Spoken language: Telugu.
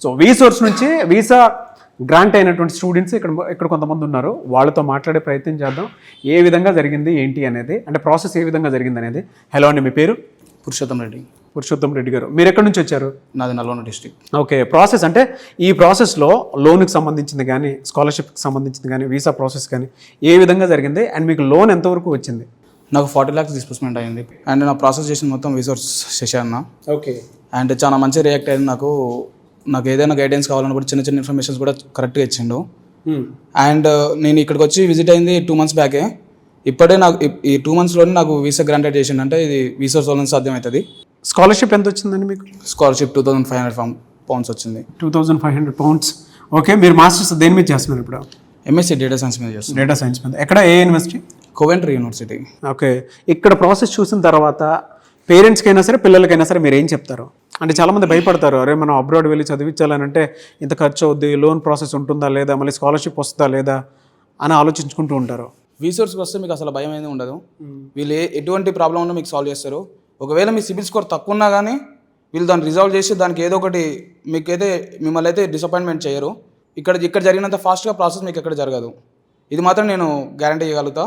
సో సోర్స్ నుంచి వీసా గ్రాంట్ అయినటువంటి స్టూడెంట్స్ ఇక్కడ కొంతమంది ఉన్నారు. వాళ్ళతో మాట్లాడే ప్రయత్నం చేద్దాం. ఏ విధంగా జరిగింది ఏంటి అనేది, అంటే ప్రాసెస్ ఏ విధంగా జరిగింది అనేది. హలో అండి, మీ పేరు? పురుషోత్తం రెడ్డి గారు. మీరు ఎక్కడి నుంచి వచ్చారు? నాది నల్గొండ డిస్ట్రిక్ట్. ఓకే, ప్రాసెస్ అంటే ఈ ప్రాసెస్లో లోన్కి సంబంధించింది కానీ, స్కాలర్షిప్కి సంబంధించింది కానీ, వీసా ప్రాసెస్ కానీ ఏ విధంగా జరిగింది అండ్ మీకు లోన్ ఎంతవరకు వచ్చింది? నాకు 40 lakhs డిస్బర్స్మెంట్ అయింది అండ్ నా ప్రాసెస్ చేసిన మొత్తం రిసోర్స్ చేశాను. ఓకే. అండ్ చాలా మంచిగా రియాక్ట్ అయింది. నాకు ఏదైనా గైడెన్స్ కావాలన్నప్పుడు చిన్న చిన్న ఇన్ఫర్మేషన్స్ కూడా కరెక్ట్గా ఇచ్చిండు. అండ్ నేను ఇక్కడికి వచ్చి విజిట్ అయింది 2 months బ్యాకే. ఇప్పుడే నాకు ఈ 2 monthsలోనే నాకు వీసా గ్రాంటెడ్ చేసిండు. అంటే ఇది వీసా వల్ల సాధ్యమవుతుంది. స్కాలర్షిప్ ఎంత వచ్చిందండి మీకు? స్కాలర్షిప్ 2500 pounds వచ్చింది. 2500 pounds. ఓకే, మీరు మాస్టర్స్ దేని మీద చేస్తున్నారు ఇప్పుడు? ఎంఎస్సీ డేటా సైన్స్ మీద చేస్తున్నాను. డేటా సైన్స్ మీద. ఎక్కడ, ఏ యూనివర్సిటీ? Coventry university. ఓకే, ఇక్కడ ప్రాసెస్ చూసిన తర్వాత పేరెంట్స్కి అయినా సరే పిల్లలకైనా సరే మీరు ఏం చెప్తారు? అంటే చాలామంది భయపడతారు, అరే మనం అబ్రాడ్ వెళ్ళి చదివించాలని అంటే ఇంత ఖర్చు అవుద్ది, లోన్ ప్రాసెస్ ఉంటుందా లేదా, మళ్ళీ స్కాలర్షిప్ వస్తుందా లేదా అని ఆలోచించుకుంటూ ఉంటారు. వీసోర్స్కి వస్తే మీకు అసలు భయం అనేది ఉండదు. వీళ్ళు ఎటువంటి ప్రాబ్లం ఉన్నా మీకు సాల్వ్ చేస్తారు. ఒకవేళ మీ సిబిల్ స్కోర్ తక్కువ ఉన్నా కానీ వీళ్ళు దాన్ని రిజాల్వ్ చేసి దానికి ఏదో ఒకటి మీకైతే మిమ్మల్ని అయితే డిసప్పాయింట్మెంట్ చేయరు. ఇక్కడ జరిగినంత ఫాస్ట్గా ప్రాసెస్ మీకు ఎక్కడ జరగదు. ఇది మాత్రం నేను గ్యారంటీ ఇవ్వగలుగుతా.